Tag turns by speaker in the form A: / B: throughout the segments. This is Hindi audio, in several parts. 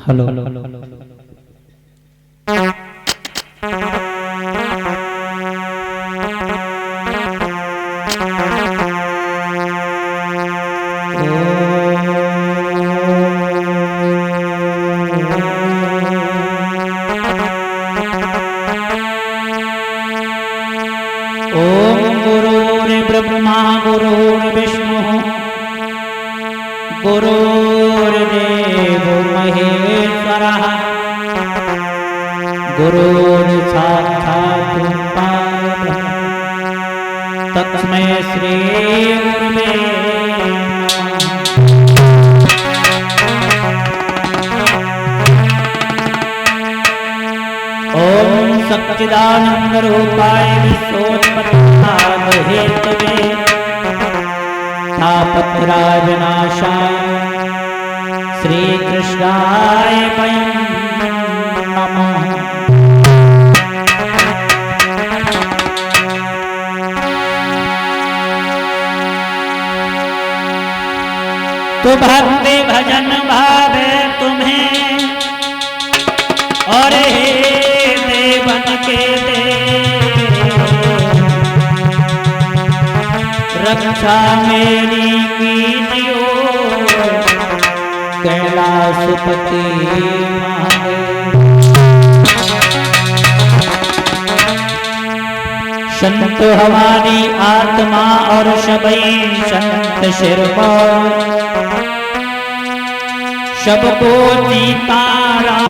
A: हेलो ओम गुरुर्ब्रह्मा गुरुर्विष्णु गुरुर्देवो महेश्वरः गुरुर्साक्षात् परब्रह्म तस्मै श्री गुरुवे नमः। ओम सच्चिदानंद रूपाय विश्वोत्पत्त्यादि हेतवे तापत्रय विनाशाय श्री कृष्णाय वयं नमः। तो भक्ति भजन भावे तुम्हें और हे देवन के रक्षा मेरी कीजियो कैलाशपति महादेव। संत हमारी आत्मा और सबई संत सिर पर सबको सीताराम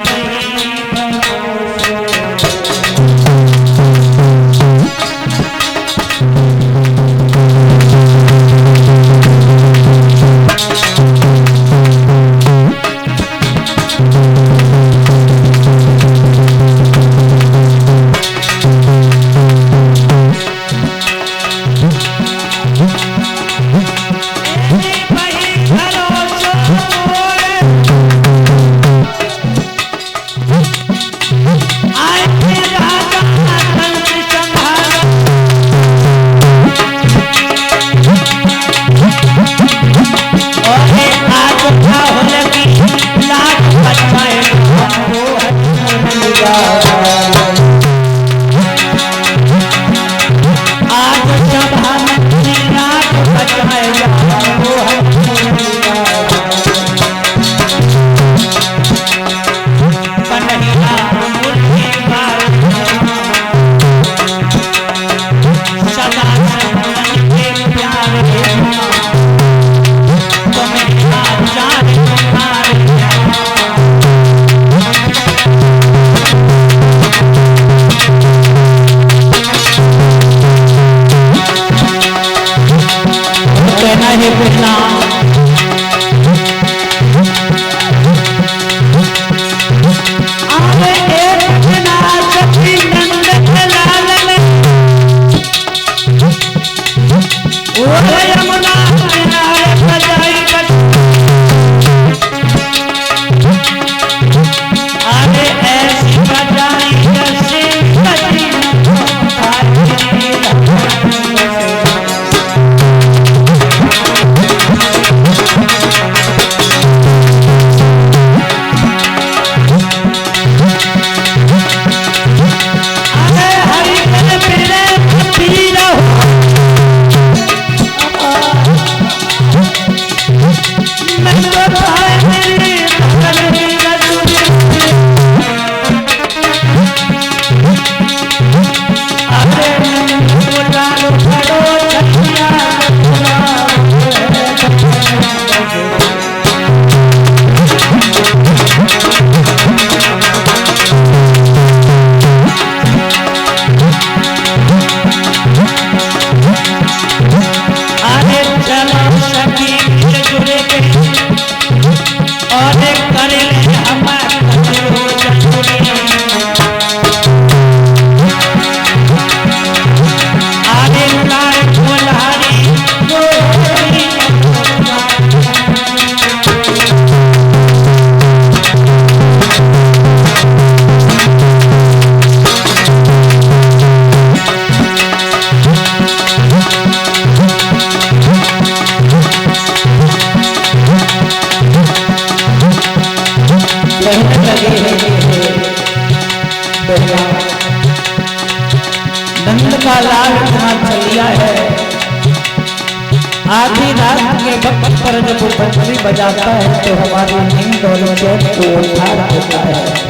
A: कहने लगे बेटा नंद का लाल इतना चलिया है, आधी रात के वक्त पर जब वो बंसुरी बजाता है तो हमारी नींद और चैन को उठार देता है।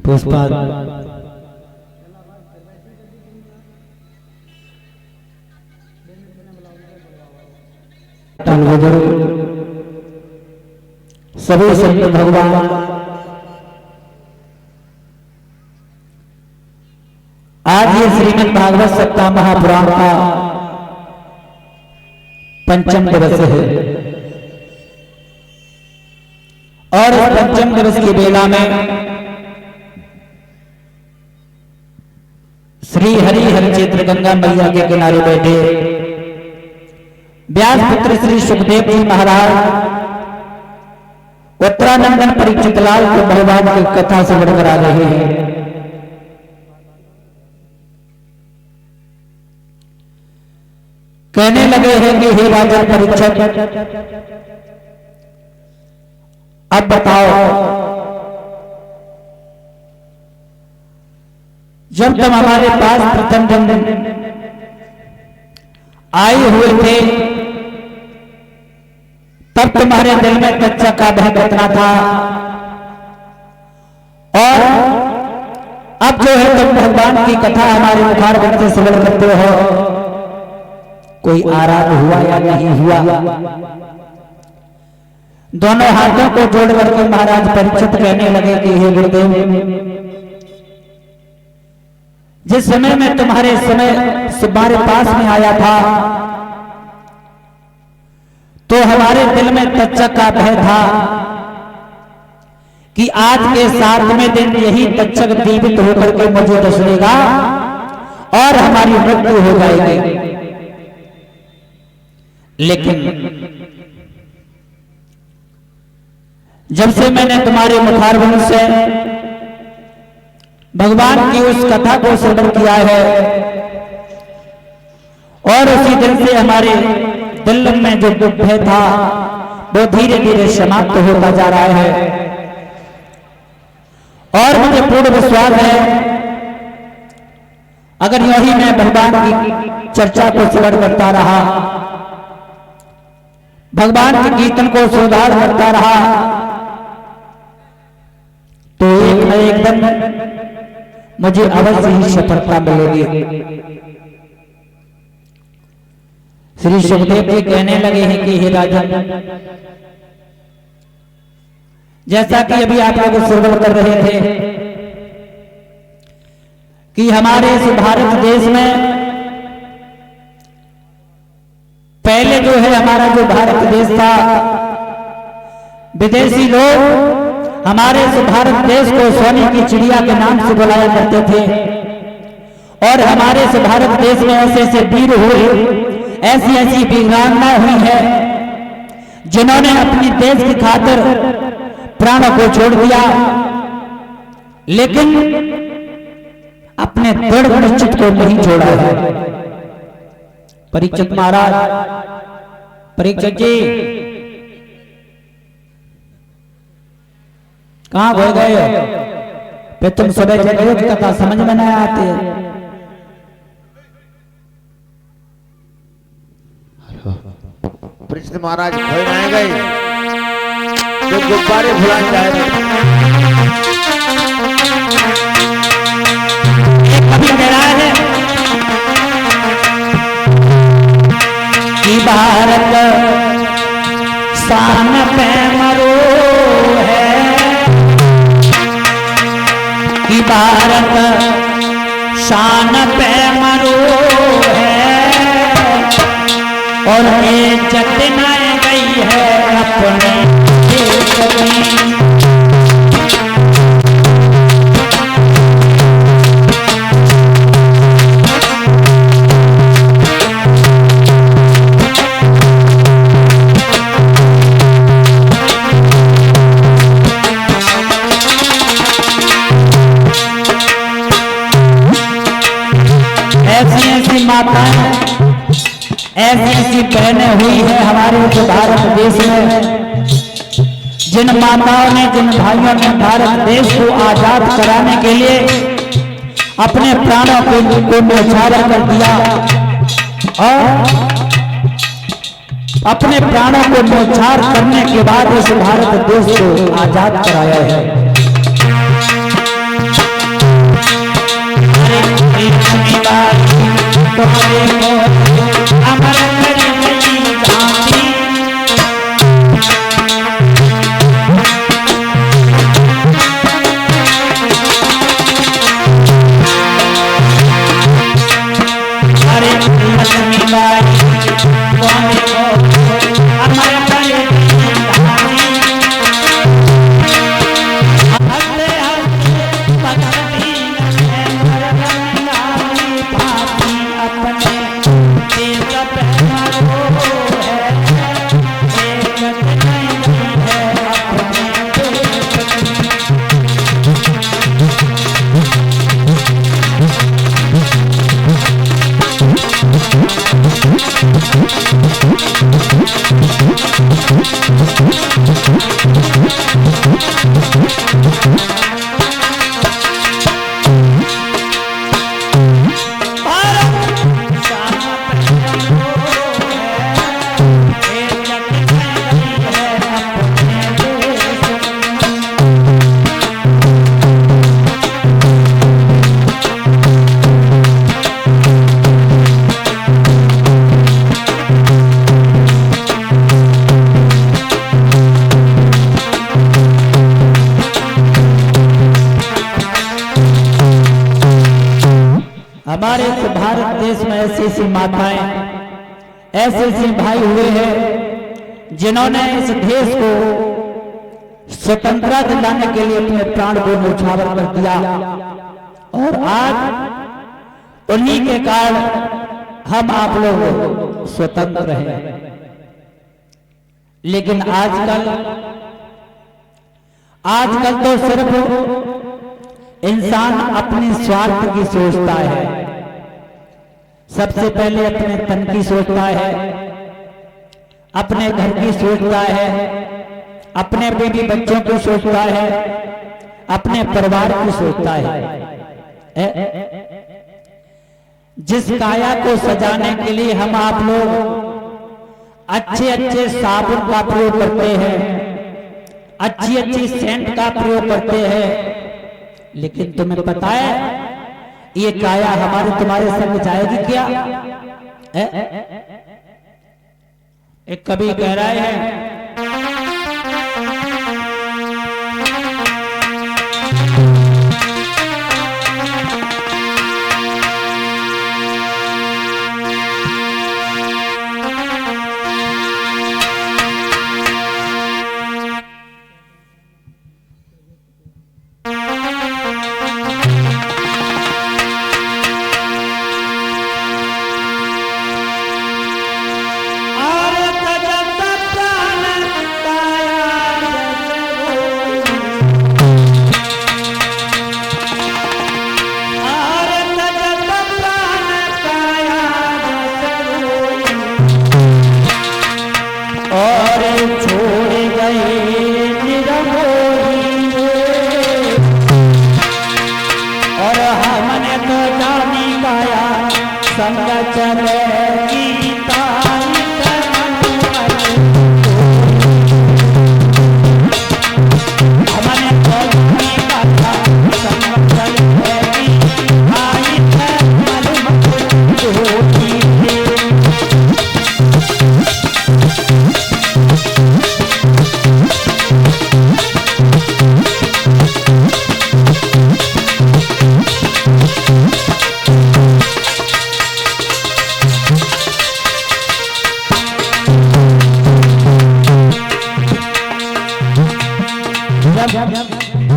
A: पुष्पा सभी संत भगवान आज ये श्रीमद् भागवत सप्ताह महापुराण का पंचम दिवस है और इस पंचम दिवस की बेला में श्री हरि हरिचेत्र गंगा मैया के किनारे बैठे व्यास पुत्र श्री सुखदेव जी महाराज उत्तरानंदन परीक्षित लाल को भगवान की कथा श्रवण करा रहे हैं। कहने लगे हैं कि हे राजा परीक्षित, अब बताओ, जब तुम हमारे पास प्रथम दिन आए हुए थे तब तुम्हारे दिल में तच्चक का भय कितना था, और अब जो है तुम भगवान की कथा हमारे मुखारबिंद से श्रवण करते हो, कोई आराम हुआ या नहीं हुआ? दोनों हाथों को जोड़ करके महाराज परीक्षित कहने लगे कि हे गुरुदेव, जिस समय में तुम्हारे तुम्हारे पास में आया था तो हमारे दिल में तच्चक का भय था कि आज के 7वें दिन यही तच्चक दीपित होकर के मुझे दसलेगा और हमारी मृत्यु हो जाएगी। लेकिन जब से मैंने तुम्हारे मुखारबिंद से भगवान की उस कथा को श्रवण किया है और उसी दिन से हमारे दिल में जो भय था वो धीरे धीरे समाप्त होता जा रहा है, और मुझे पूर्ण विश्वास है अगर यही मैं भगवान की चर्चा को श्रवण करता रहा, भगवान के कीर्तन को सुधार करता रहा, तो एक न एक दिन मुझे अवश्य ही सफलता मिलेगी। श्री सुखदेव जी कहने लगे हैं कि हे राजा, जैसा कि अभी आप लोग श्रवण कर रहे थे कि हमारे इस भारत देश में पहले जो है हमारा जो भारत देश था, विदेशी लोग हमारे इस भारत देश को सोने की चिड़िया के नाम से बुलाया करते थे, और हमारे इस भारत देश में ऐसे ऐसे वीर हुए, ऐसी ऐसी वीरांगना हुई है जिन्होंने अपने देश की खातिर प्राणों को छोड़ दिया, लेकिन अपने दृढ़ निश्चित को नहीं छोड़ा है। परीक्षित महाराज, परीक्षित जी कहां हो गए? फिर तुम सुबह जगह की कथा समझ में नहीं आती।
B: परीक्षित महाराज भय में गए, जो गुब्बारे भुलाए जा रहे
A: अभी कह रहा है कि भारत शान पे मरो है, कि भारत शान पे मरो है, और इज्जत न गई है अपने देश की। ऐसी ऐसी माताएं, ऐसी ऐसी बहनें हुई है हमारे जो भारत देश में, जिन माताओं ने, जिन भाइयों ने भारत देश को आजाद कराने के लिए अपने प्राणों को न्यौछावर कर दिया, और अपने प्राणों को न्यौछावर करने के बाद इस भारत देश को आजाद कराया है। लक्ष्मी बाई तुम्हारे को अमर कर गई झांसी। अरे लक्ष्मी बाई तुम्हारे को अमर कर गई झांसी। हंसते हंसते पकड़ती है मरगंगाली फांसी। अपने देश पहनारो है एक नहीं है अपने हमारे इस भारत देश में ऐसी ऐसी माताएं ऐसे ऐसे भाई हुए हैं जिन्होंने इस देश को स्वतंत्रता दिलाने के लिए अपने प्राण को न्यौछावर कर दिया और आज उन्हीं के कारण हम आप लोग स्वतंत्र हैं। लेकिन आजकल तो सिर्फ इंसान अपने स्वार्थ की सोचता है। सबसे पहले अपने तन की सोचता है, अपने घर की सोचता है, अपने बेटी बच्चों की सोचता है, अपने परिवार की सोचता है। जिस काया को सजाने के लिए हम आप लोग अच्छे अच्छे साबुन का प्रयोग करते हैं, अच्छी अच्छी सेंट का प्रयोग करते हैं, लेकिन तुम्हें पता है ये काया हमारे तुम्हारे संग जाएगी क्या? एक कवि कह रहे हैं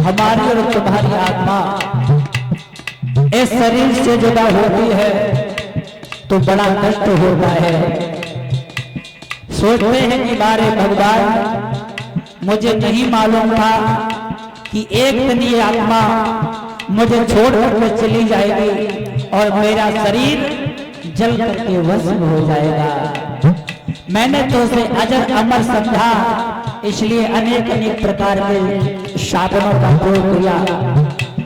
A: हमारी और तुम्हारी आत्मा इस शरीर से जुदा होती है तो बड़ा कष्ट होता है। सोचते हैं कि बारे भगवान मुझे नहीं मालूम था कि एक दिन ये आत्मा मुझे छोड़ कर चली जाएगी और मेरा शरीर जल करके भस्म हो जाएगा। मैंने तो उसे अजर अमर समझा, इसलिए अनेक अनेक प्रकार के साबुनों का प्रयोग किया,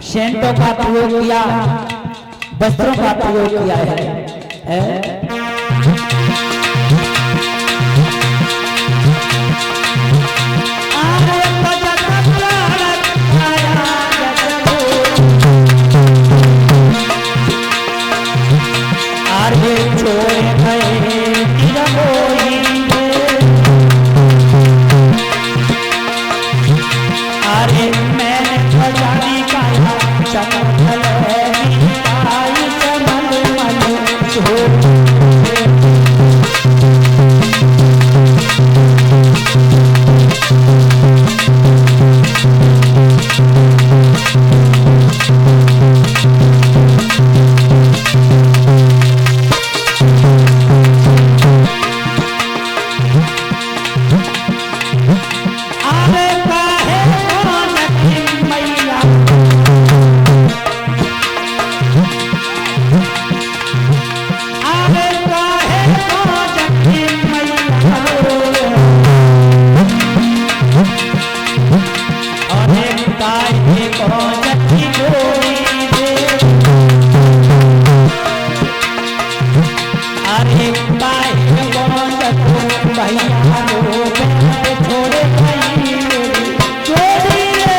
A: सेंटों का प्रयोग किया, वस्त्रों का प्रयोग किया है। काहे को जति जोड़ी रे अरे काहे को जति भैया रो छोड़े भाई जोड़ी रे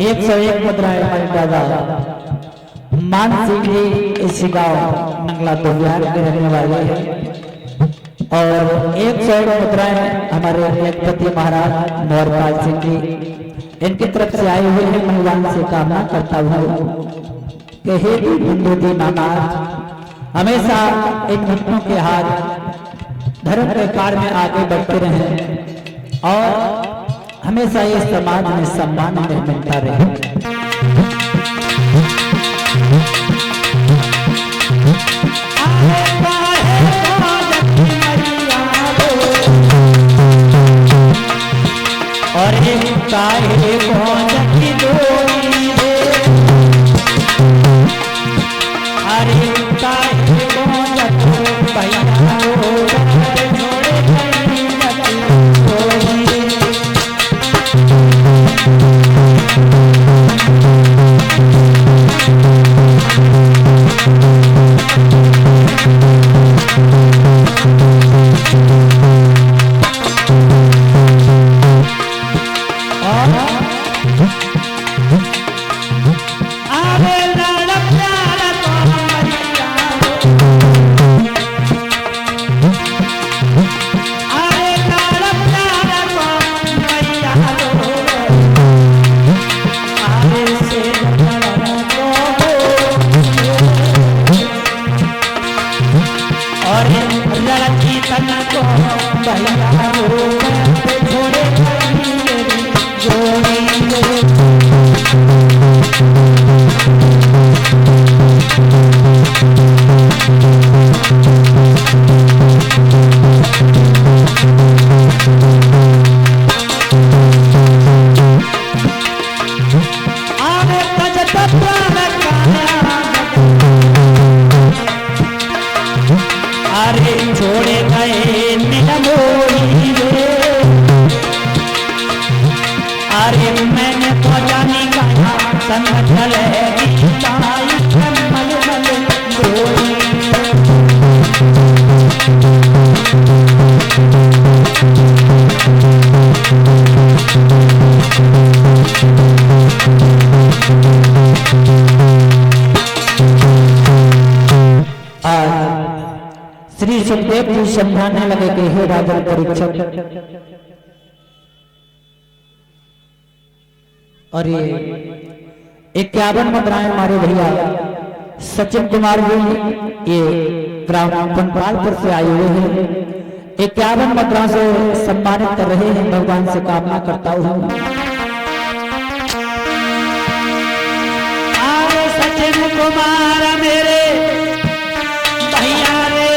A: एक सौ एक मुद्राएं हमारे दादा मान सिंह जी इसी गांव नंगला तो बिहार के रहने वाले हैं और 101 मुद्राएं हमारे एकपति महाराज मोहरपाल सिंह जी इनकी तरफ से आए हुए हैं। भगवान से कामना करता हूँ कि हे हिंदू दीनानाथ हमेशा इन भक्तों के हाथ धर्म के कार्य में आगे बढ़ते रहें और हमेशा ये समाज में सम्मान मिलता रहे। और काहे को जति जोड़ी रे अरे काहे को जति भैया छोड़े श्री सुखदेव जी समझाने लगे कि हे राजन परीक्षक और ये 51 मुद्राएं हमारे भैया सचिन कुमार जी ये ग्राम पंपालपुर से आए हुए हैं 51 मुद्रा से सम्मानित कर रहे हैं। भगवान से कामना करता हूँ सचिन कुमार मेरे भैया रे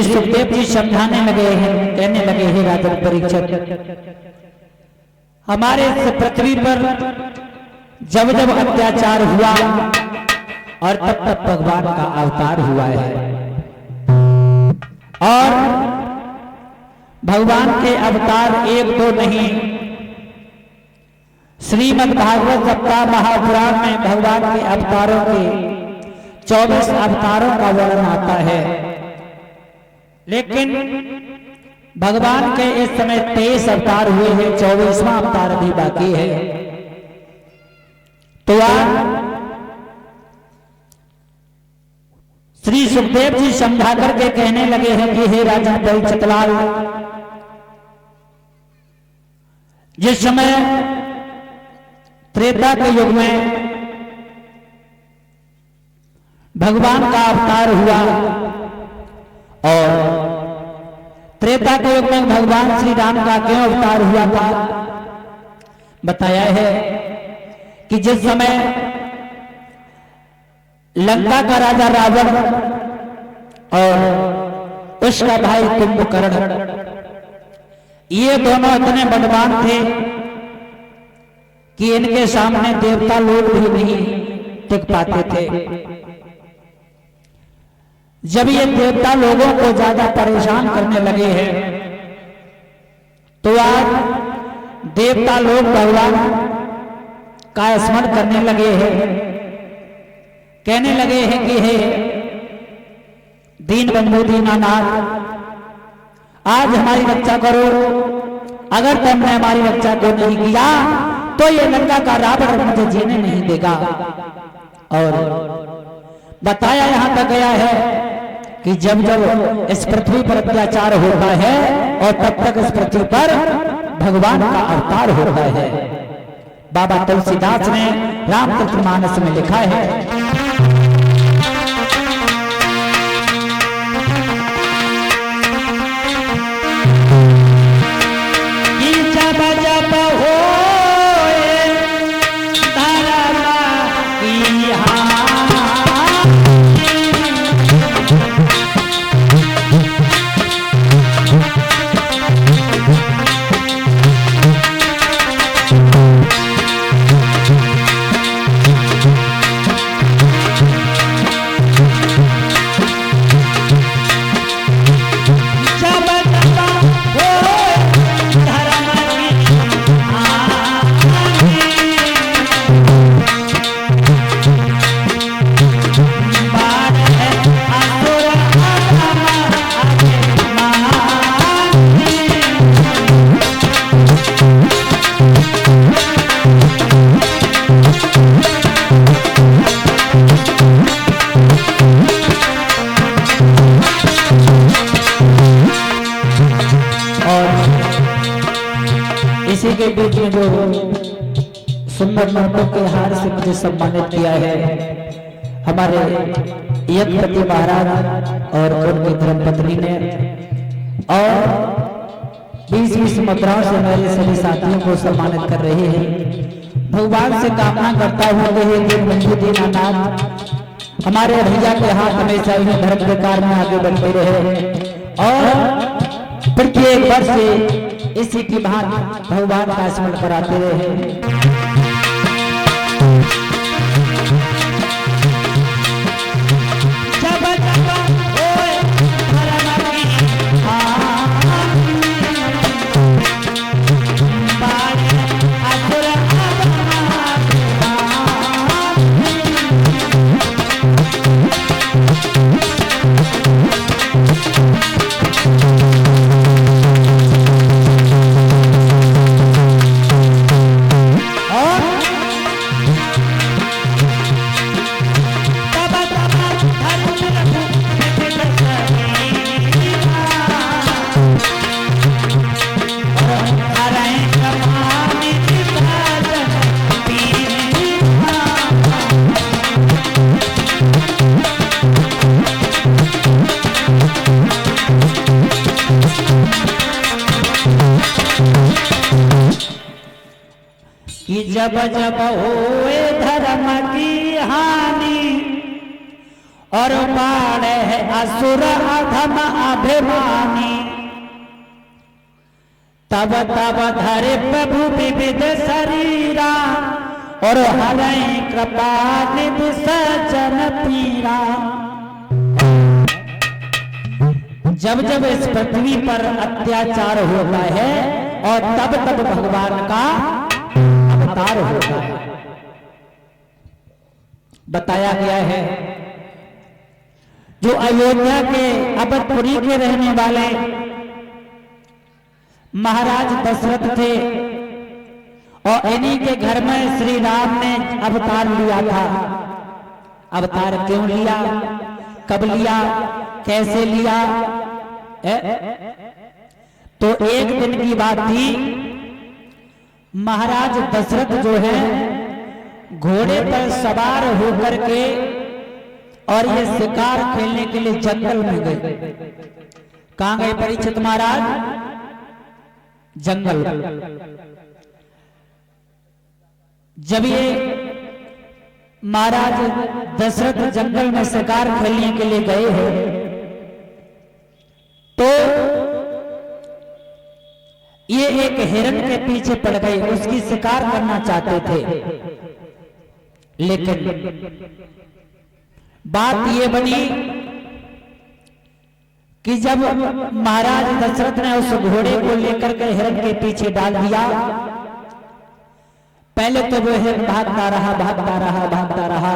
A: सुखदेव जी समझाने लगे हैं, कहने लगे हैं राजन परीक्षित, हमारे इस पृथ्वी पर जब जब अत्याचार हुआ और तब तब भगवान का अवतार हुआ है, और भगवान के अवतार एक दो नहीं, श्रीमद् भागवत सप्ताह महापुराण में भगवान के अवतारों के 24 अवतारों का वर्णन आता है। लेकिन भगवान के इस समय 23 अवतार हुए हैं, 24वां अवतार अभी बाकी है। तो आज श्री सुखदेव जी समझा करके कहने लगे हैं कि हे राजा परीक्षित लाल, जिस समय त्रेता के युग में भगवान का अवतार हुआ और त्रेता के युग में भगवान श्री राम का क्यों अवतार हुआ था, बताया है कि जिस समय लंका का राजा रावण और उसका भाई कुंभकर्ण, ये दोनों इतने बलवान थे कि इनके सामने देवता लोग भी नहीं टिक पाते थे। जब ये देवता लोगों को ज्यादा परेशान करने लगे हैं, तो आज देवता लोग भगवान का स्मरण करने लगे हैं, कहने लगे हैं कि हे दीन बंधु दीनानाथ, आज हमारी रक्षा करो, अगर तुमने हमारी रक्षा को नहीं किया तो ये लंका का रावण मुझे जीने नहीं देगा। और बताया यहां तक गया है कि जब जब इस पृथ्वी पर अत्याचार होता है और तब तक इस पृथ्वी पर भगवान का अवतार होता है। बाबा तुलसीदास ने रामचरितमानस में लिखा है, इसी के बीच में जो सुंदर नोटों के हार से मुझे सम्मानित किया है हमारे यज्ञपति महाराज और उनकी धर्मपत्नी ने, और 20-20 मुद्राओं से मेरे सभी साथियों को सम्मानित कर रहे हैं। भगवान से कामना करता हूँ कि हे दीन बंधु दीनानाथ, हमारे भैया के हाथ हमेशा ही धर्म के कार्य में आगे बढ़ते रहे और प्रत्येक वर्ष इसी की भांति भगवान का स्मरण कराते रहे। जब जब होए धर्म की हानि और पाड़े है असुर अधम अभिमानी। तब तब धरे प्रभु विविध शरीरा और हरे कृपा निधि सज्जन पीरा। जब जब इस पृथ्वी पर अत्याचार होता है और तब तब भगवान का अवतार होता है। बताया गया है जो अयोध्या के अवधपुरी के रहने वाले महाराज दशरथ थे और इन्हीं के घर में श्री राम ने अवतार लिया था। अवतार क्यों लिया, कब लिया, कैसे लिया? तो एक दिन की बात थी, महाराज दशरथ जो है घोड़े पर सवार होकर के और ये शिकार खेलने के लिए जंगल में गए। कहां गए परीक्षित महाराज? जंगल। जब ये महाराज दशरथ जंगल में शिकार खेलने के लिए गए हैं तो ये एक हिरण के पीछे पड़ गए, उसकी शिकार करना चाहते थे। लेकिन बात ये बनी कि जब महाराज दशरथ ने उस घोड़े को लेकर के हिरण के पीछे डाल दिया, पहले तो वो हिरण भागता रहा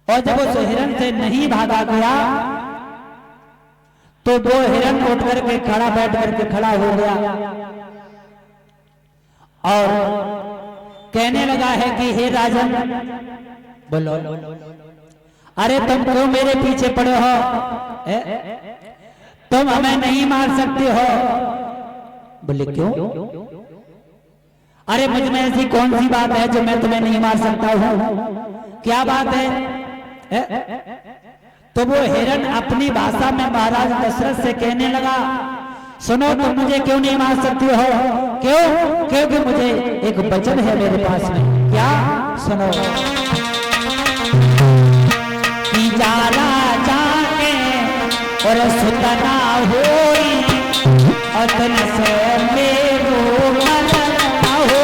A: और जब उस हिरण से नहीं भागा गया तो वो हिरण उठ करके बैठ करके खड़ा हो गया और कहने लगा है कि हे राजन, बोलो, अरे तुम क्यों मेरे पीछे पड़े हो? तुम हमें नहीं मार सकते हो। बोले क्यों? अरे मुझ में ऐसी कौन सी बात है जो मैं तुम्हें नहीं मार सकता हूं? क्या बात है? तो वो हिरण अपनी भाषा में महाराज दशरथ से कहने लगा, सुनो, तुम मुझे क्यों नहीं मार सकती हो? क्यों? क्योंकि मुझे एक वचन है मेरे पास में। क्या? सुनो। कि जाला जाके और सुतना होई और तन से मेरो मन ना हो।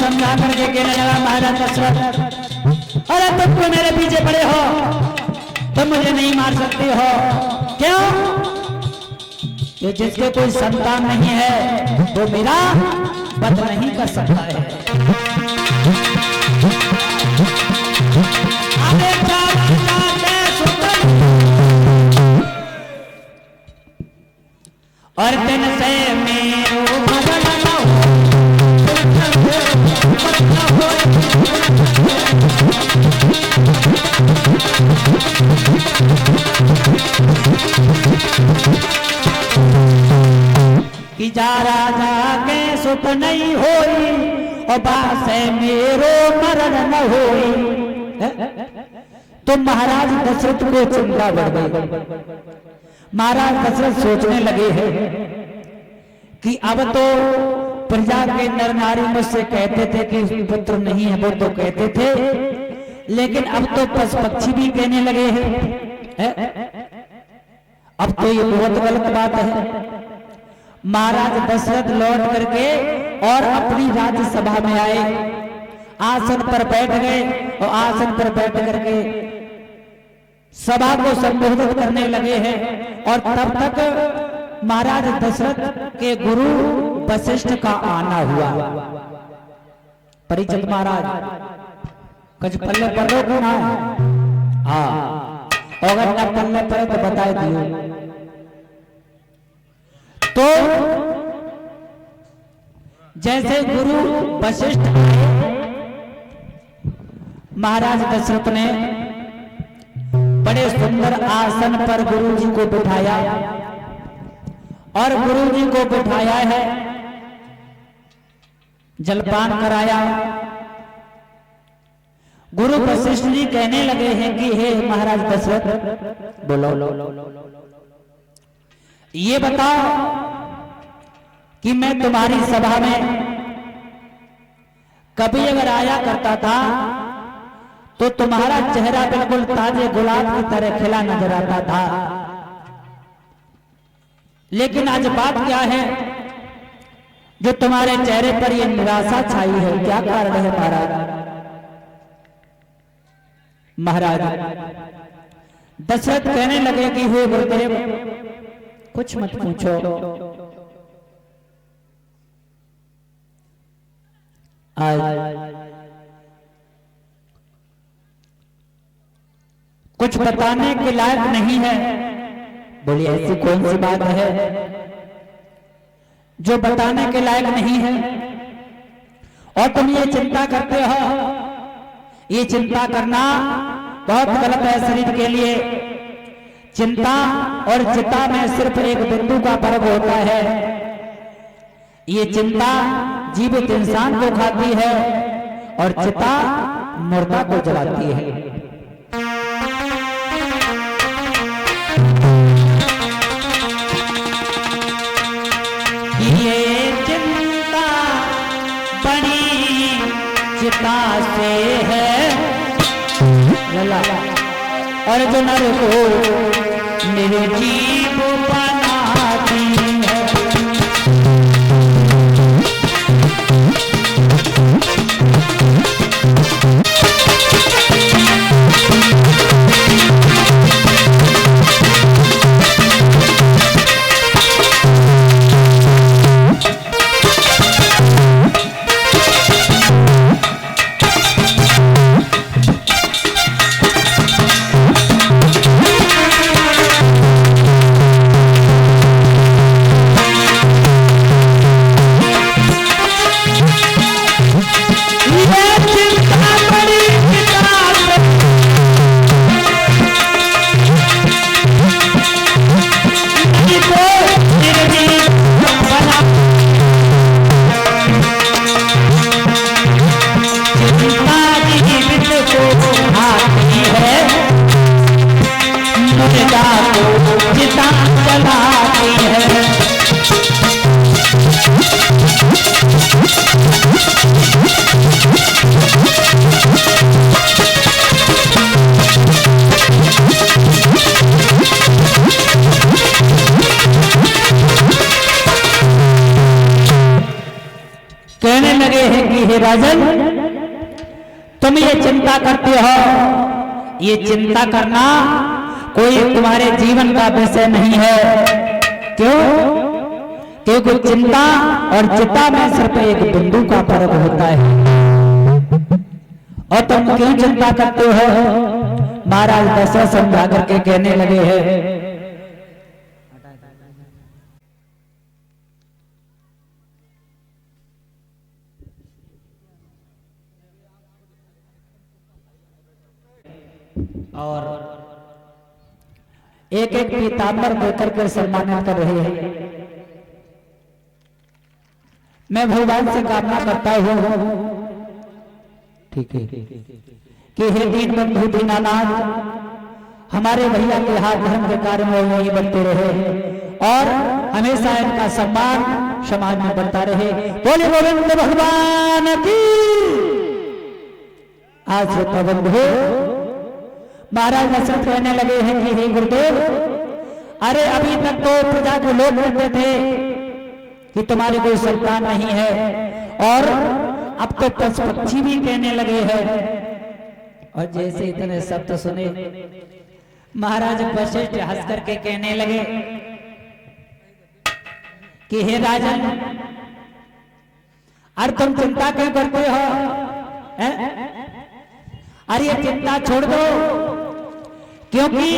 A: समझा करके कहने लगा महाराज दशरथ, अरे तुम क्यों मेरे पीछे पड़े हो? तुम मुझे नहीं मार सकते हो। क्यों? ये जिसके कोई संतान नहीं है वो मेरा वध नहीं कर सकता है। और दिन से मेरो बदल न हो। कि जा राजा के सुख नहीं होई और बासे मेरो मरण न होई। तो महाराज दशरथ को चिंता बढ़ गई। महाराज दशरथ सोचने लगे हैं कि अब तो प्रजा के नर नारी मुझसे कहते थे कि पुत्र नहीं है, वो तो कहते थे, लेकिन अब तो पशु पक्षी भी कहने लगे हैं। अब तो ये बहुत गलत बात है। महाराज दशरथ लौट करके और अपनी राज्यसभा में आए, आसन पर बैठ गए और आसन पर बैठ करके सभा को संबोधित करने लगे हैं। और तब तक महाराज दशरथ के गुरु वशिष्ठ का आना हुआ। परीक्षित महाराज कुछ पल्ले पर लो ना? हाँ, अगर न पल्ले पर तो बता दियो। तो जैसे गुरु वशिष्ठ महाराज दशरथ ने बड़े सुंदर आसन पर गुरु जी को बिठाया और गुरु जी को बिठाया है, जलपान कराया। गुरु वशिष्ठ जी कहने लगे हैं कि हे महाराज दशरथ, बोलो ये बताओ कि मैं तुम्हारी सभा में कभी अगर आया करता था तो तुम्हारा चेहरा बिल्कुल ताजे गुलाब की तरह खिला नजर आता था, लेकिन आज बात क्या है जो तुम्हारे चेहरे पर यह निराशा छाई है? क्या कारण है महाराज? महाराज दशरथ कहने लगे कि हे गुरुदेव, कुछ मत पूछो, आज कुछ बताने के लायक नहीं है। बोलिए ऐसी कौन सी बात है जो बताने के लायक नहीं है? और तुम ये चिंता करते हो, ये चिंता करना बहुत गलत है शरीर के लिए। चिंता और चिता में सिर्फ एक बिंदु का फर्क होता है। ये चिंता जीवित इंसान को खाती है और चिता मुर्दा को जलाती है। ये चिंता बड़ी चिता से है और जो नर को निर्जीव बनाती है। कहने लगे हैं कि हे राजन, तुम ये चिंता करते हो, ये चिंता करना कोई तुम्हारे जीवन का विषय नहीं है। क्यों? क्योंकि चिंता और चिता में सिर्फ एक बिंदु का फर्क होता है। और तुम क्यों चिंता करते हो? महाराज दशरथ समझा करके कहने लगे हैं और एक एक पीताम्बर देकर के सम्मानित कर रहे हैं। मैं भगवान से कामना करता हूं, ठीक है, कि हे दीन बंधु दीनानाथ, हमारे भैया के हाथ धर्म के कार्य में वही बनते रहे और हमेशा इनका सम्मान समाज में बनता रहे। बोले गोविंद भगवान की। आज बंधु महाराज दशरथ कहने लगे हैं कि हे गुरुदेव, अरे अभी तक तो प्रजा को लोग कहते थे कि तुम्हारी कोई संतान नहीं है, और अब तो पशु पक्षी भी कहने लगे हैं। और जैसे इतने शब्द सुने, महाराज वशिष्ठ हंस करके कहने लगे कि हे राजन, अरे तुम चिंता क्यों करते हो? अरे ये चिंता छोड़ दो, क्योंकि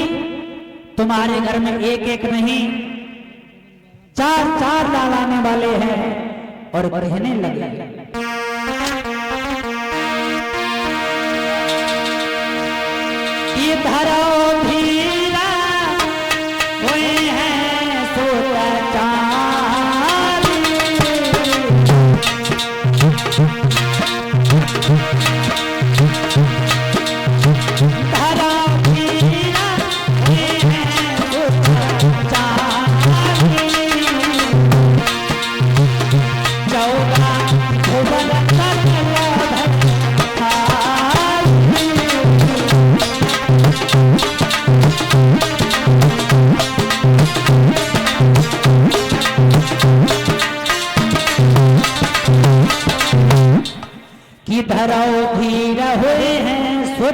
A: तुम्हारे घर में एक एक नहीं 4-4 लाल आने वाले हैं। और कहने लगे ये धरो धीरा हुए हैं सोचा चाल।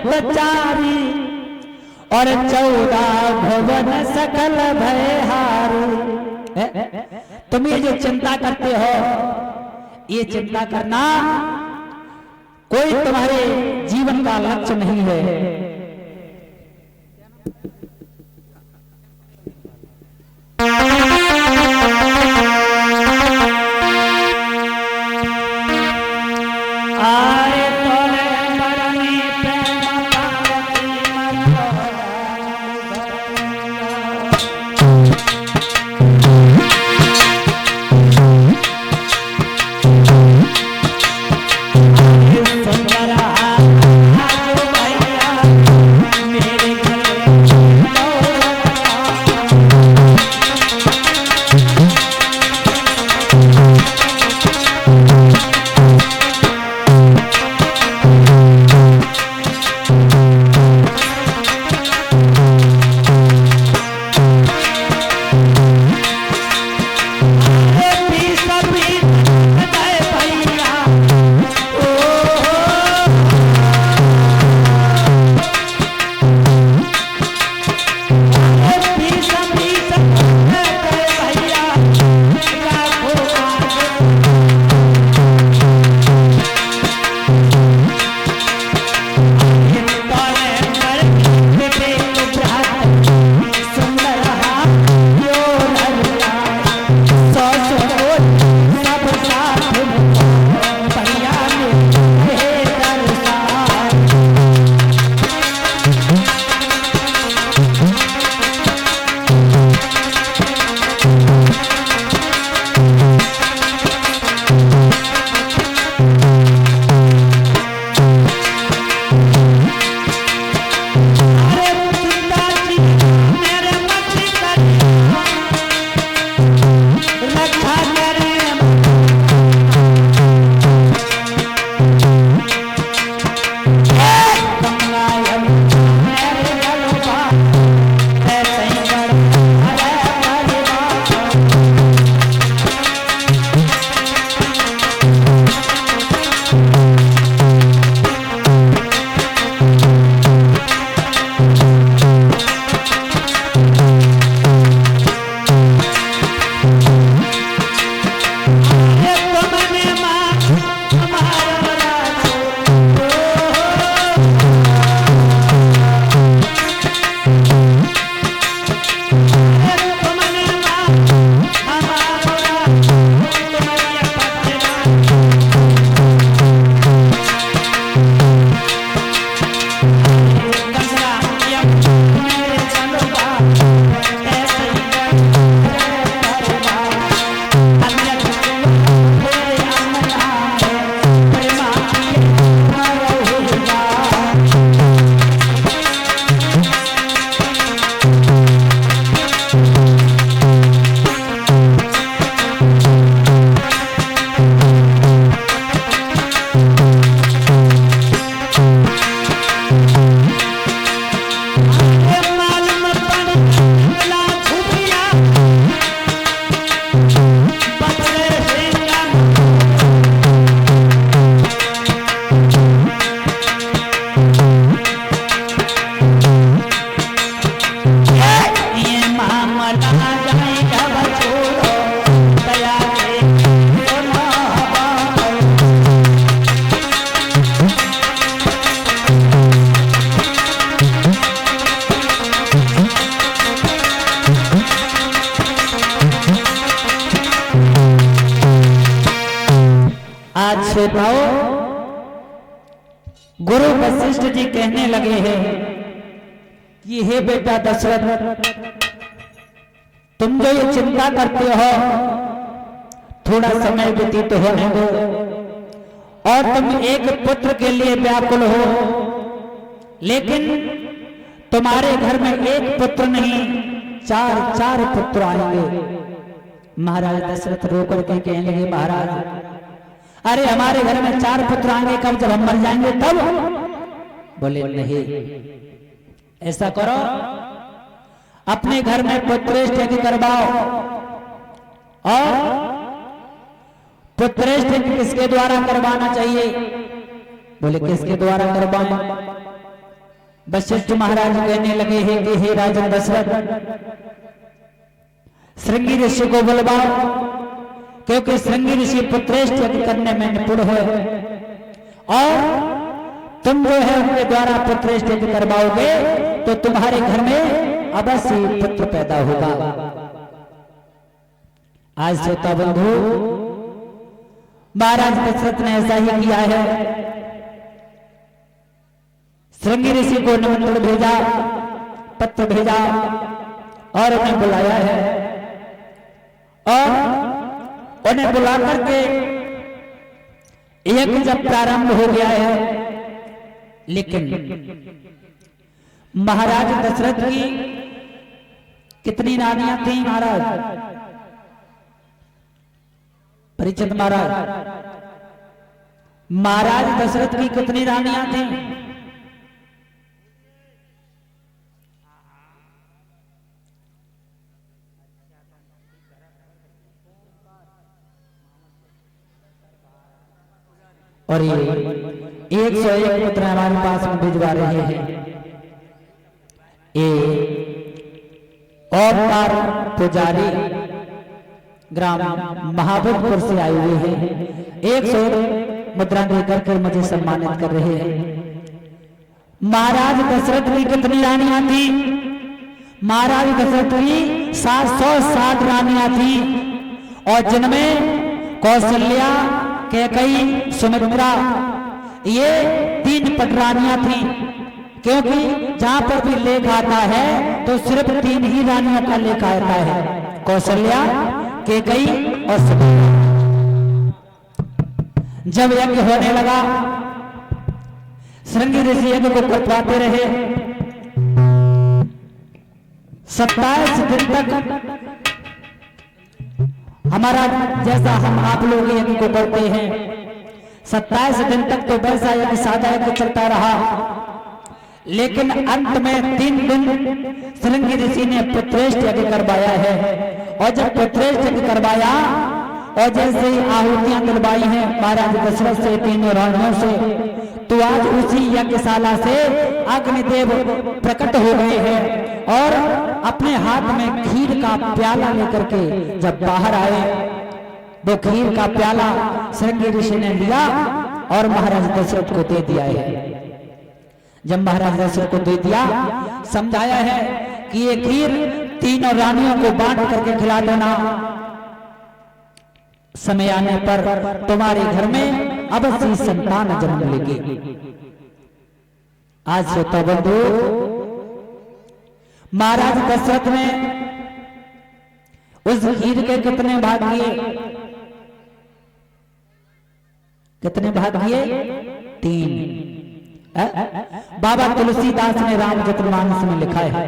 A: भूतचारी और 14 भुवन सकल भयहारी। तुम ये जो चिंता करते हो, ये चिंता करना कोई तुम्हारे जीवन का लक्ष्य नहीं है। श्रोताओ, गुरु वशिष्ठ जी कहने लगे हैं कि हे बेटा दशरथ, तुम जो ये चिंता करते हो थोड़ा समय व्यतीत होने दो, और तुम एक पुत्र के लिए व्याकुल हो, लेकिन तुम्हारे घर में एक पुत्र नहीं, चार चार पुत्र आएंगे। महाराज दशरथ रोकर के कहने लगे, महाराज अरे हमारे घर में चार पुत्र आएंगे कब, जब हम मर जाएंगे तब? बोले नहीं, ऐसा करो अपने घर में पुत्रेष्ठ यज्ञ करवाओ। और पुत्रेष्ठ यज्ञ किसके द्वारा करवाना चाहिए? बोले किसके द्वारा करवाएं? वशिष्ठ महाराज कहने लगे हैं कि हे राजन दशरथ, श्रृंगी ऋषि को बुलवाओ, क्योंकि श्रृंगी ऋषि पुत्रेष्ठ यज्ञ करने में निपुण है और तुम जो है उनके द्वारा पुत्रेष्ठ यज्ञ करवाओगे तो तुम्हारे घर में अवश्य पुत्र पैदा होगा। आज श्रोता बंधु, महाराज दशरथ ने ऐसा ही किया है। श्रृंगी ऋषि को निमंत्रण भेजा, पत्र भेजा और उन्हें बुलाया है और उन्हें बुला करके यज्ञ जब प्रारंभ हो गया है, लेकिन महाराज दशरथ की कितनी रानियां थी महाराज? परीक्षित महाराज दशरथ की कितनी रानियां थी? और ये 101 पुत्र हमारे पास में भिजवा रहे हैं। ये ओंकार पुजारी ग्राम महाबतपुर से आए हुए हैं। 101 मुद्रा देकर के मुझे सम्मानित कर रहे हैं। महाराज दशरथ की कितनी रानियां थी? महाराज दशरथ की 760 रानियां थी और जिनमें कौशल्या, कैकेयी, सुमित्रा, ये 3 पटरानियां थी। क्योंकि जहां पर भी लेख आता है तो सिर्फ 3 ही रानियों का लेख आता है, कौशल्या, कैकेयी और सुमित्रा। जब यज्ञ होने लगा, श्रृंगी ऋषि यज्ञ को करवाते रहे। 27 दिन तक हमारा जैसा हम आप लोग यज्ञ को करते हैं, 27 दिन तक तो वैसा यज्ञ सादा यज्ञ चलता रहा। लेकिन अंत में 3 दिन श्रृंगी ऋषि ने पुत्रेष्ठ यज्ञ करवाया है। और जब पुत्रेष्ठ यज्ञ करवाया और जैसे ही आहुतियां दिलवाई हैं महाराज दशरथ से, 3 रानियों से, तो आज उसी यज्ञशाला से अग्निदेव प्रकट हो गए हैं और अपने हाथ में खीर का प्याला लेकर के जब बाहर आए, वो खीर का प्याला श्रृंगी ऋषि ने लिया और महाराज दशरथ को दे दिया है। जब महाराज दशरथ को दे दिया, समझाया है कि ये खीर 3 रानियों को बांट करके खिला देना, समय आने पर तुम्हारे घर में अवश्य संतान जन्म लेगी। आज श्रोता बंधु, महाराज दशरथ ने उस खीर के कितने भाग किए? कितने भाग किए? 3। बाबा तुलसीदास ने रामचरितमानस में लिखा है,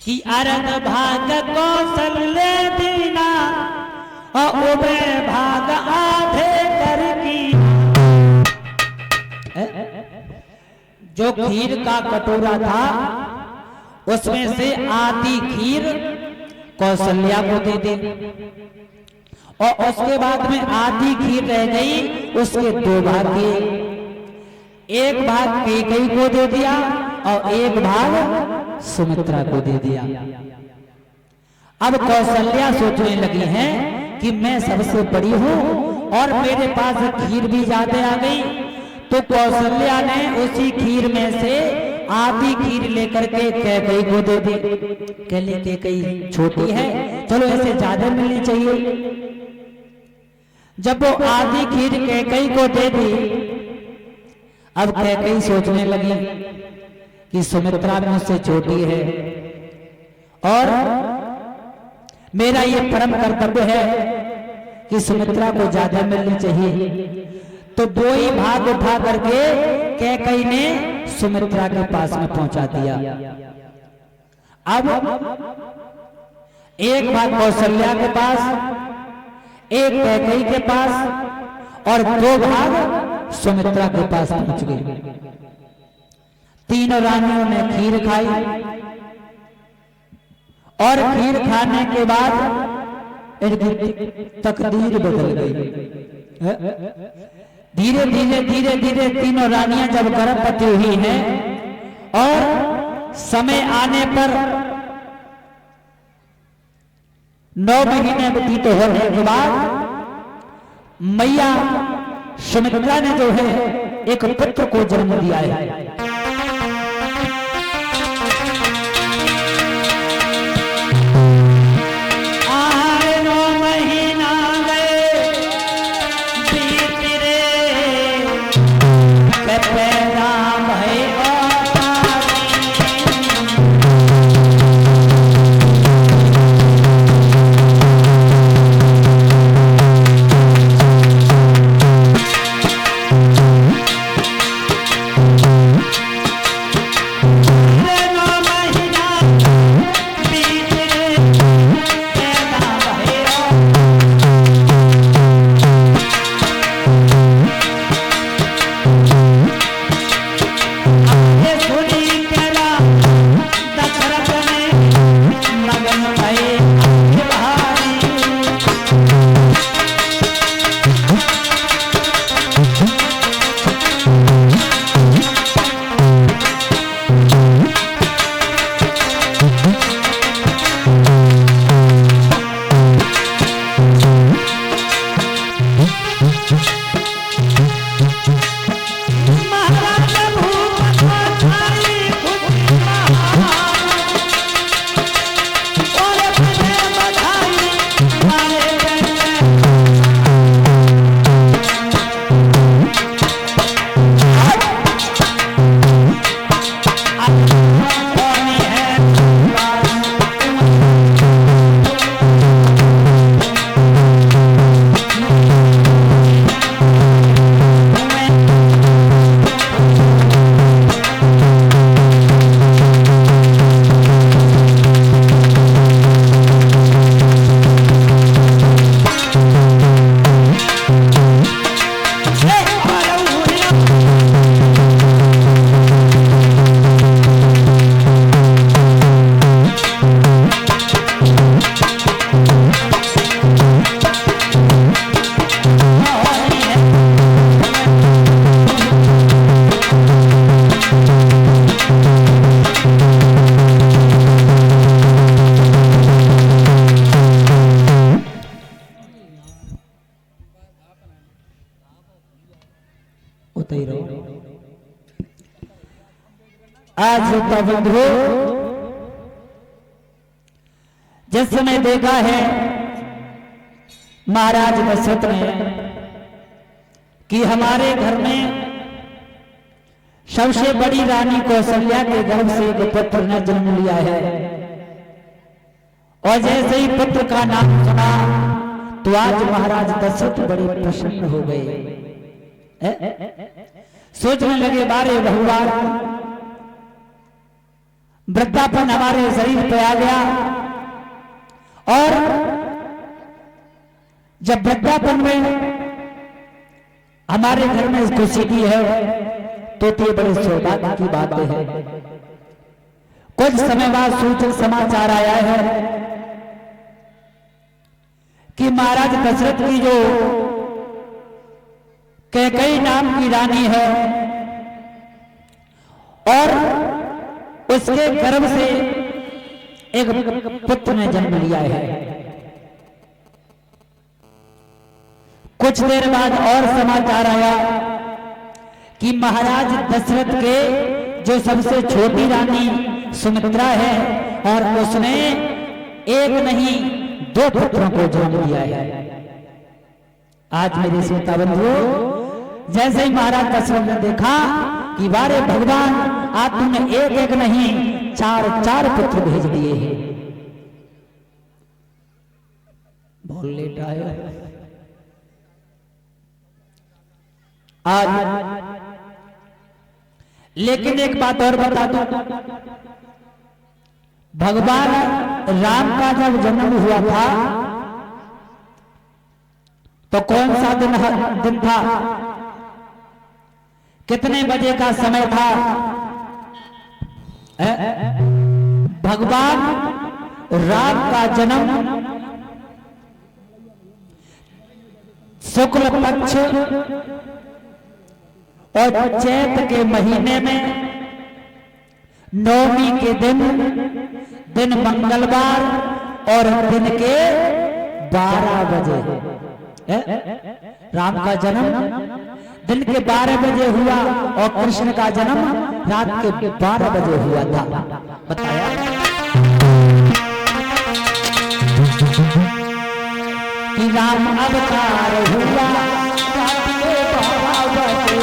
A: कि अरद भाग कौशल्य दीना और उभय भाग आधे कर की। जो खीर का कटोरा था उसमें से आधी खीर कौशल्या को दे दी और उसके बाद में आधी खीर रह गई, उसके 2 भाग किए। एक भाग कैकेयी को दे दिया और एक भाग सुमित्रा को दे दिया। अब कौशल्या सोचने लगी हैं कि मैं सबसे बड़ी हूं और मेरे पास खीर भी ज्यादा आ गई, तो कौशल्या ने उसी खीर में से आधी खीर लेकर के कैकेयी को दे दी। कहले कैकेयी छोटी है, चलो ऐसे ज्यादा मिलनी चाहिए। जब वो आधी खीर कैकेयी को दे दी। अब कैकेयी सोचने लगी कि सुमित्रा मुझसे छोटी है और मेरा ये परम कर्तव्य है कि सुमित्रा को ज्यादा मिलनी चाहिए। तो दो ही भाग उठा करके कैकेयी ने सुमित्रा के पास में पहुंचा दिया। अब एक भाग कौशल्या के पास, एक कैकेयी के पास और दो भाग सुमित्रा के पास पहुंच गए। तीनों रानियों ने खीर खाई और खीर खाने के बाद इनकी तकदीर बदल गई। धीरे धीरे धीरे धीरे तीनों रानियां जब गर्भवती हुई हैं और समय आने पर 9 महीने व्यतीत होने के बाद मैया सुमित्रा ने जो है एक पुत्र को जन्म दिया है। आज बंधु जिस समय देखा है महाराज दशरथ ने कि हमारे घर में सबसे बड़ी रानी कौशल्या के गर्भ से एक पुत्र ने जन्म लिया है और जैसे ही पुत्र का नाम सुना तो आज महाराज दशरथ बड़े प्रसन्न हो गए। सोचने लगे बारे भगवान वृद्धापन हमारे शरीर पे आ गया और जब वृद्धापन में हमारे घर में खुशी की है तो ये बड़े सौभाग्य की बात है। कुछ समय बाद सूचना समाचार आया है कि महाराज दशरथ की जो कैकेयी नाम की रानी है और उसके गर्भ से एक पुत्र ने जन्म लिया है। कुछ देर बाद और समाचार आया कि महाराज दशरथ के जो सबसे छोटी रानी सुमित्रा है और उसने एक नहीं 2 पुत्रों को जन्म दिया है। आज मेरे श्रोता बंधुओं जैसे ही महाराज दशरथ ने देखा कि बारे भगवान आज तुमने एक एक नहीं चार चार पुत्र भेज दिए हैं। बहुत लेट आए आज। लेकिन एक बात और बता दूं, भगवान राम का जब जन्म हुआ था तो कौन सा दिन था, कितने बजे का समय था? भगवान राम का जन्म शुक्ल पक्ष और चैत के महीने में नवमी के दिन मंगलवार और दिन के 12 बजे राम का जन्म दिन के 12 बजे हुआ और कृष्ण का जन्म रात के 12 बजे हुआ था। बताया कि राम अवतार हुआ रात के 12 बजे।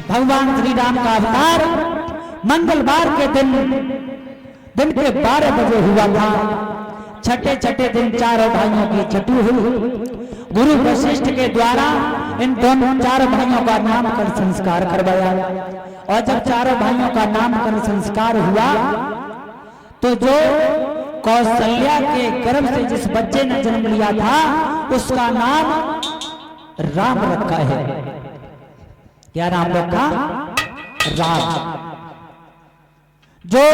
A: भगवान श्री राम का अवतार मंगलवार के दिन के 12 बजे हुआ था। छठे दिन चारों भाइयों की छठी हुई। गुरु वशिष्ठ के द्वारा इन दोनों चारों भाइयों का नामकरण संस्कार करवाया और जब चारों भाइयों का नामकरण संस्कार हुआ तो जो कौशल्या के गर्भ से जिस बच्चे ने जन्म लिया था उसका नाम राम रखा है। क्या नाम रखा? राम। जो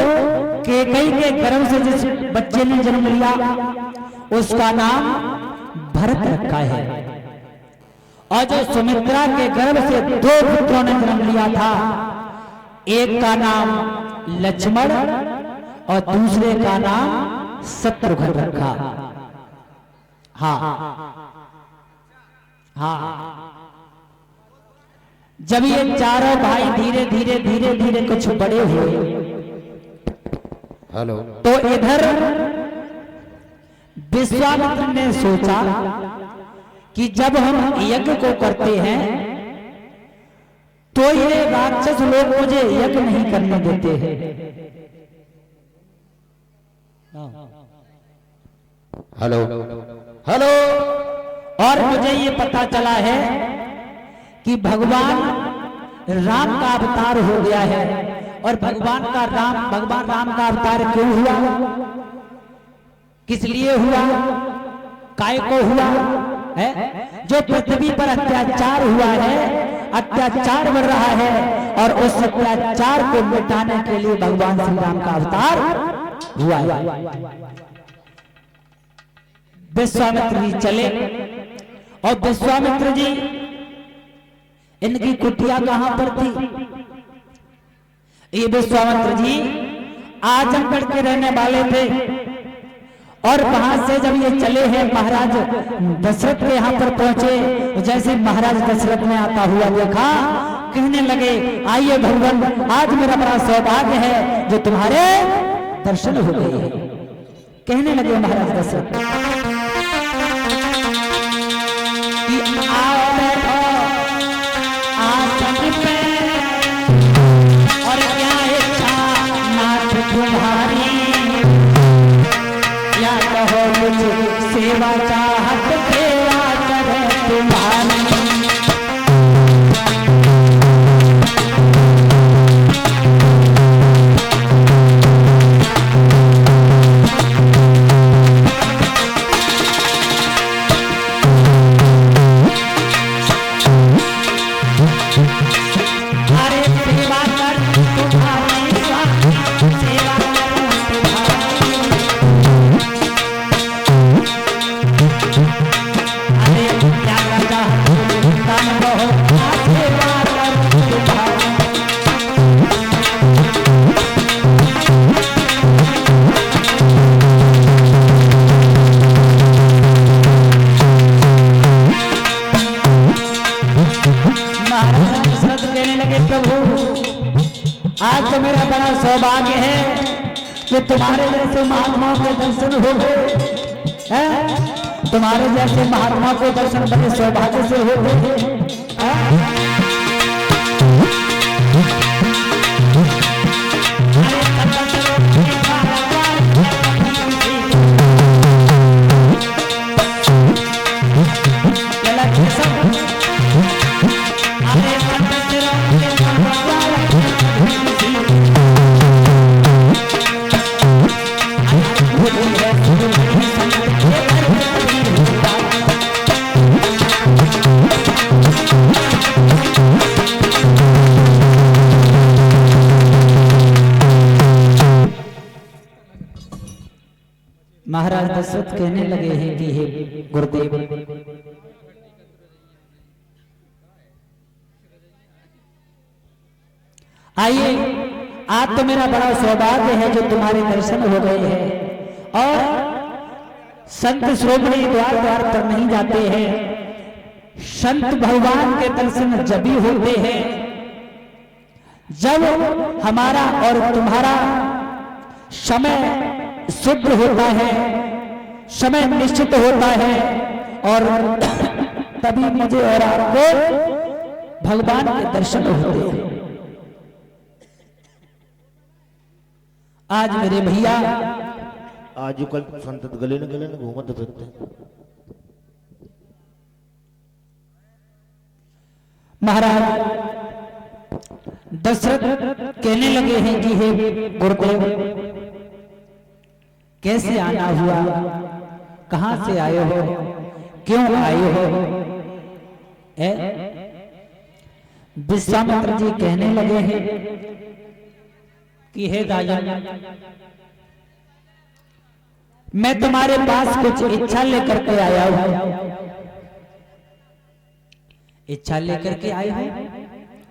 A: कैकेयी के गर्भ से जिस बच्चे ने जन्म लिया उसका नाम भरत रखा है। और जो सुमित्रा के गर्भ से 2 पुत्रों ने जन्म लिया था, एक का नाम लक्ष्मण और दूसरे का नाम शत्रुघ्न रखा। हाँ हाँ। जब ये चारों भाई धीरे धीरे कुछ बड़े हुए
B: हेलो
A: तो इधर विश्वामित्र ने सोचा कि जब हम यज्ञ को करते हैं तो ये राक्षस लोग मुझे यज्ञ नहीं करने देते हैं।
B: Hello hello.
A: और मुझे ये पता चला है कि भगवान राम का अवतार हो गया है। और भगवान राम का अवतार क्यों हुआ, किस लिए हुआ, काय को हुआ है? जो पृथ्वी पर अत्याचार हुआ है, अत्याचार बढ़ रहा है और उस अत्याचार को मिटाने के लिए भगवान श्री राम का अवतार हुआ है। विश्वामित्र जी चले और विश्वामित्र जी इनकी कुटिया कहां पर थी? ये विश्वामित्र जी आजमगढ़ के रहने वाले थे और वहां से जब ये चले हैं महाराज दशरथ के यहाँ पर पहुंचे। जैसे महाराज दशरथ ने आता हुआ देखा, कहने लगे आइए भगवान, आज मेरा बड़ा सौभाग्य है जो तुम्हारे दर्शन हो गए हैं। कहने लगे महाराज दशरथ कि आओ बैठो आसन पे और क्या इच्छा नाथ तुम्हारी, या कहो कुछ सेवा चाहत सेवा करे तुम्हारी। बड़ा सौभाग्य है कि तुम्हारे जैसे महात्माओं के दर्शन हो गए हैं। तुम्हारे जैसे महात्मा को दर्शन बड़े सौभाग्य से होते हैं। महाराज दशरथ कहने लगे हैं कि हे गुरुदेव, आइए, आज तो मेरा बड़ा सौभाग्य है जो तुम्हारे दर्शन हो गए हैं। और संत श्रोमणी द्वार द्वार पर नहीं जाते हैं, संत भगवान के दर्शन जब भी होते हैं जब हमारा और तुम्हारा समय शुद्ध होता है, समय निश्चित होता है, और तभी मुझे और आपको भगवान के दर्शन होते हैं। आज मेरे भैया
B: आजकल संत गले न घूमत फिरते।
A: महाराज दशरथ कहने लगे हैं कि हे गुरुदेव, कैसे आना हुआ, कहां से आए हो, क्यों आए हो? विश्वामित्र जी कहने लगे हैं कि हे राजन, मैं तुम्हारे पास कुछ इच्छा लेकर के आया हूं। इच्छा लेकर के आए हो?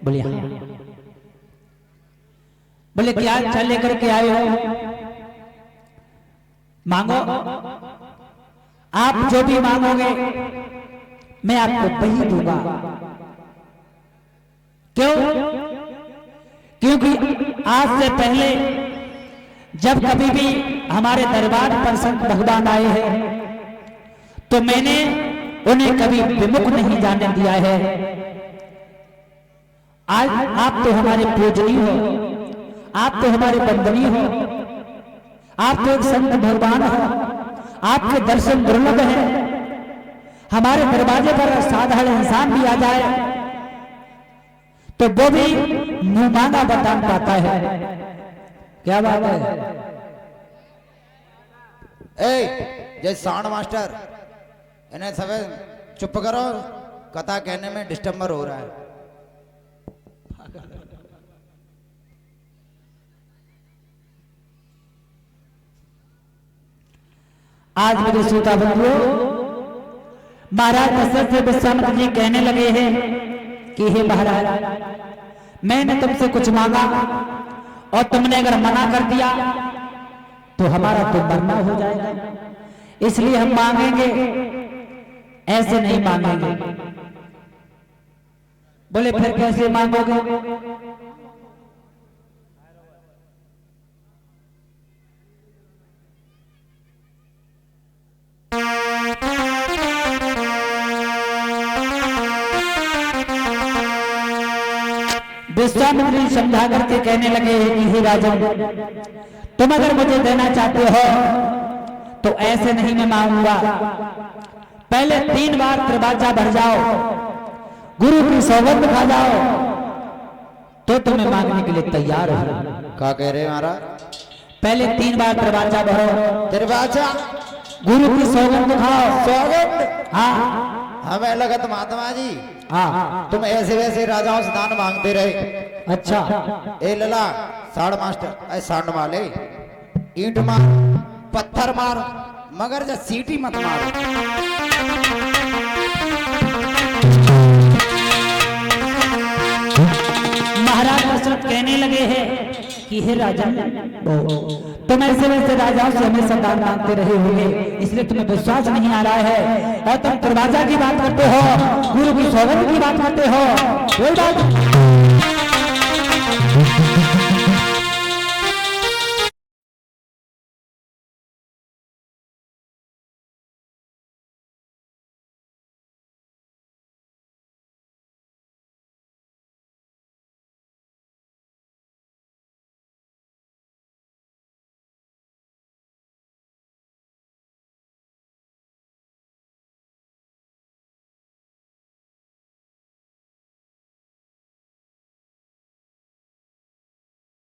A: बोले हाँ। बोले क्या इच्छा लेकर के आए हो? मांगो, आप जो भी मांगोगे मैं आपको वही दूंगा। क्यों? क्योंकि आज से पहले जब कभी भी हमारे दरबार पर संत भगवान आए हैं तो मैंने उन्हें कभी विमुख नहीं जाने दिया है। आज आप तो हमारे पूजनीय हो, आप तो हमारे बंदनीय हो, आप तो एक संत भगवान हो, आपके दर्शन दुर्लभ हैं। हमारे दरवाजे पर साधारण इंसान भी आ जाए तो वो भी मुंह मांगा बता पाता है। क्या बात है?
C: जय साउंड मास्टर, इन्हें सब चुप करो, कथा कहने में डिस्टर्बर हो रहा है।
A: आज मेरे श्रोता बंधुओं, महाराज दशरथ विश्वामित्र जी कहने लगे हैं कि हे महाराज, मैंने तुमसे कुछ मांगा और तुमने अगर मना कर दिया तो हमारा तो मरना हो जाएगा, इसलिए हम मांगेंगे, ऐसे नहीं मांगेंगे। बोले फिर कैसे मांगोगे? विश्वामित्र जी समझा करके कहने लगे कि हे राजन, तुम अगर मुझे देना चाहते हो तो ऐसे नहीं मैं मांगूंगा। पहले 3 बार दरवाजा भर जाओ, गुरु की सौगंध खा जाओ, तो तुम्हें मांगने के लिए तैयार हो।
C: क्या कह रहे हैं महाराज?
A: पहले 3 बार दरवाजा भरो,
C: दरवाजा,
A: गुरु की सौगंध खाओ।
C: सौगंध?
A: हाँ
C: हमें लगत महात्मा जी
A: हाँ।
C: तुम ऐसे वैसे राजाओं से दान मांगते रहे।
A: अच्छा,
C: ए लला साड़ मास्टर, ऐ सांड वाले, ईंट मार, पत्थर मार, मगर जब सीटी मत मार।
A: महाराज दशरथ कहने लगे हैं कि हे राजन, तुम ऐसे वैसे राजाओं से हमेशा दान मांगते रहे होंगे, इसलिए तुम्हें विश्वास नहीं आ रहा है और तुम दरवाजा की बात करते हो, गुरु की सौगंध की बात करते हो। कोई बात